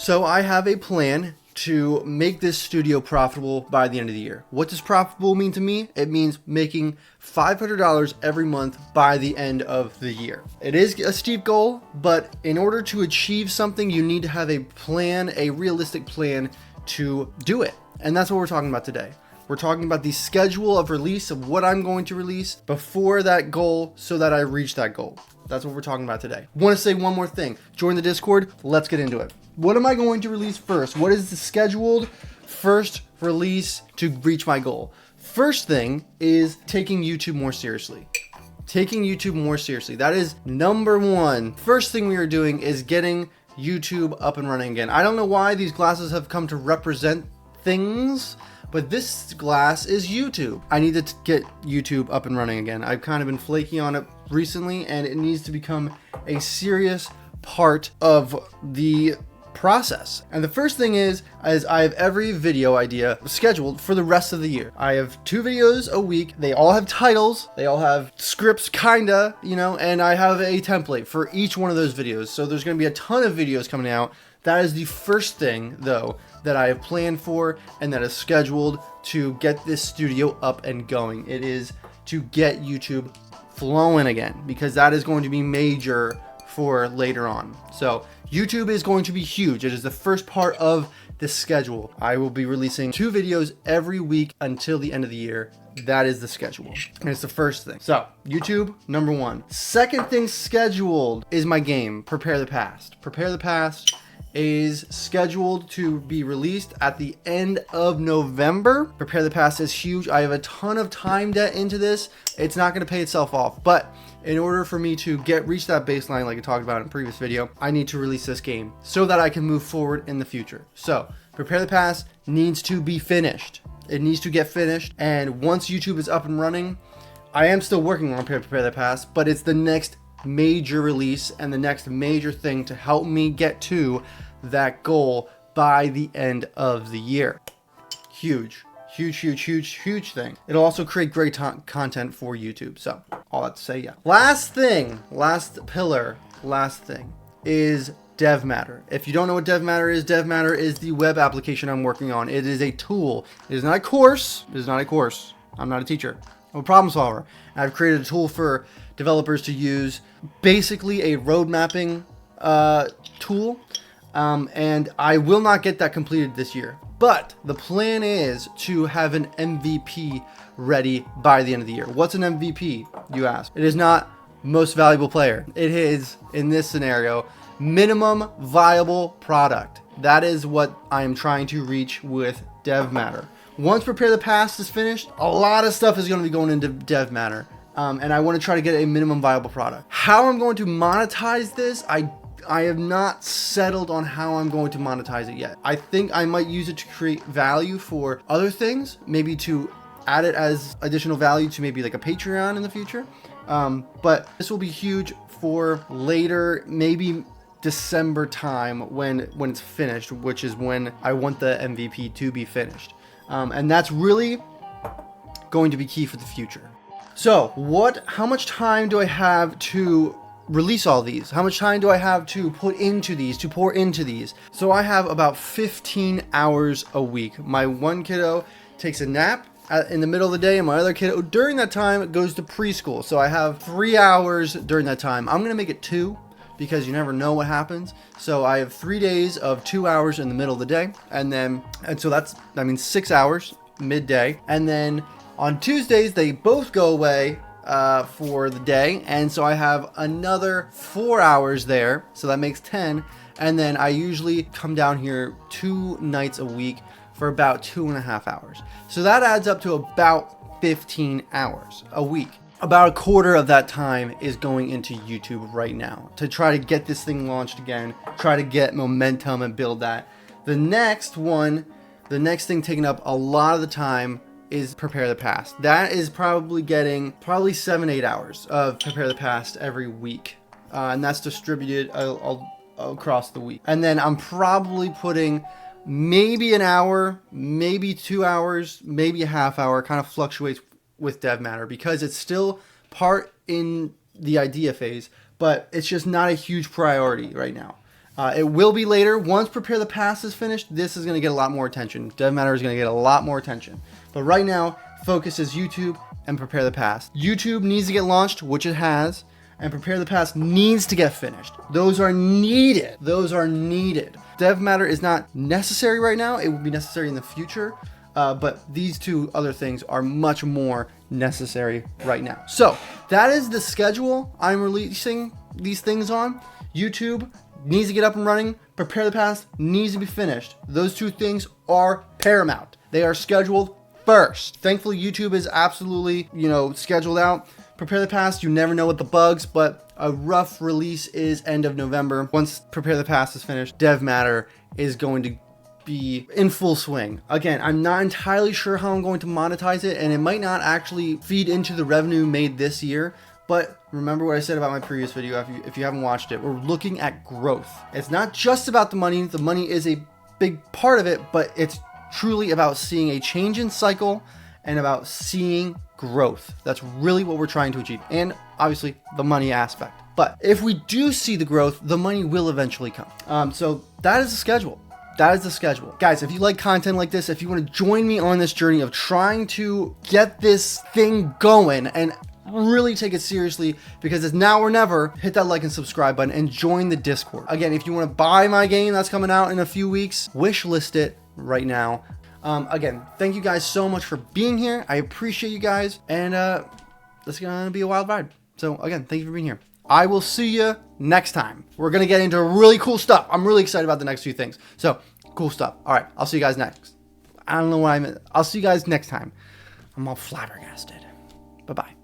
So I have a plan to make this studio profitable by the end of the year. What does profitable mean to me? It means making $500 every month by the end of the year. It is a steep goal, but in order to achieve something, you need to have a plan, a realistic plan to do it. And that's what we're talking about today. We're talking about the schedule of release of what I'm going to release before that goal so that I reach that goal. That's what we're talking about today. Want to say one more thing. Join the Discord. Let's get into it. What am I going to release first? What is the scheduled first release to reach my goal? First thing is taking YouTube more seriously. Taking YouTube more seriously. That is number one. First thing we are doing is getting YouTube up and running again. I don't know why these glasses have come to represent things, but this glass is YouTube. I need to get YouTube up and running again. I've kind of been flaky on it recently, and it needs to become a serious part of the process. And the first thing is I have every video idea scheduled for the rest of the year. I have 2 videos a week. They all have titles. They all have scripts, kinda, and I have a template for each one of those videos. So there's going to be a ton of videos coming out. That is the first thing, though, that I have planned for and that is scheduled to get this studio up and going. It is to get YouTube flowing again, because that is going to be major for later on. So YouTube is going to be huge. It is the first part of the schedule. I will be releasing 2 videos every week until the end of the year. That is the schedule. And it's the first thing. So YouTube, number 1. Second thing scheduled is my game, Prepare the Past. Prepare the Past is scheduled to be released at the end of November. Prepare the Past is huge. I have a ton of time debt into this. It's not going to pay itself off, but in order for me to reach that baseline like I talked about in a previous video, I need to release this game so that I can move forward in the future. So Prepare the Past needs to be finished. It needs to get finished, and once YouTube is up and running, I am still working on Prepare the Past, but it's the next major release and the next major thing to help me get to that goal by the end of the year. Huge thing. It'll also create great content for YouTube. So all that to say, yeah. Last thing is DevMatter. If you don't know what DevMatter is the web application I'm working on. It is a tool. It is not a course. I'm not a teacher. I'm a problem solver. I've created a tool for developers to use, basically a road mapping tool. And I will not get that completed this year. But the plan is to have an MVP ready by the end of the year. What's an MVP, you ask? It is not most valuable player. It is, in this scenario, minimum viable product. That is what I am trying to reach with DevMatter. Once Prepare the Past is finished, a lot of stuff is going to be going into DevMatter. And I want to try to get a minimum viable product. How I'm going to monetize this, I have not settled on how I'm going to monetize it yet. I think I might use it to create value for other things, maybe to add it as additional value to maybe like a Patreon in the future. But this will be huge for later, maybe December time when it's finished, which is when I want the MVP to be finished. And that's really going to be key for the future. So how much time do I have to release all these? How much time do I have to pour into these? So I have about 15 hours a week. My one kiddo takes a nap in the middle of the day, and my other kiddo during that time goes to preschool. So I have 3 hours during that time. I'm gonna make it 2 because you never know what happens. So I have 3 days of 2 hours in the middle of the day, and so that means 6 hours midday, and then on Tuesdays they both go away for the day, and so I have another 4 hours there, so that makes 10, and then I usually come down here 2 nights a week for about 2.5 hours. So that adds up to about 15 hours a week. About a quarter of that time is going into YouTube right now to try to get this thing launched again, try to get momentum and build that. The next thing taking up a lot of the time is Prepare the Past. That is probably getting 7-8 hours of Prepare the Past every week. And that's distributed across the week. And then I'm probably putting maybe an hour, maybe 2 hours, maybe a half hour, kind of fluctuates with DevMatter because it's still part in the idea phase, but it's just not a huge priority right now. It will be later. Once Prepare the Past is finished, this is going to get a lot more attention. Dev Matter is going to get a lot more attention. But right now, focus is YouTube and Prepare the Past. YouTube needs to get launched, which it has, and Prepare the Past needs to get finished. Those are needed. Those are needed. Dev Matter is not necessary right now. It will be necessary in the future. But these two other things are much more necessary right now. So that is the schedule I'm releasing these things on. YouTube needs to get up and running. Prepare the Past needs to be finished. Those two things are paramount. They are scheduled first. Thankfully, YouTube is absolutely, scheduled out. Prepare the Past, you never know what the bugs, but a rough release is end of November. Once Prepare the Past is finished, Dev Matter is going to be in full swing. Again, I'm not entirely sure how I'm going to monetize it, and it might not actually feed into the revenue made this year. But remember what I said about my previous video, if you haven't watched it, we're looking at growth. It's not just about the money. The money is a big part of it, but it's truly about seeing a change in cycle and about seeing growth. That's really what we're trying to achieve. And obviously the money aspect. But if we do see the growth, the money will eventually come. So that is the schedule. That is the schedule. Guys, if you like content like this, if you want to join me on this journey of trying to get this thing going and really take it seriously, because it's now or never, hit that like and subscribe button and join the Discord. Again, if you want to buy my game that's coming out in a few weeks, wish list it right now. Again, thank you guys so much for being here. I appreciate you guys, and this is gonna be a wild ride. So again, thank you for being here. I will see you next time. We're gonna get into really cool stuff. I'm really excited about the next few things. So cool stuff. All right, I'll see you guys next. I don't know what I meant. I'll see you guys next time. I'm all flabbergasted. Bye-bye.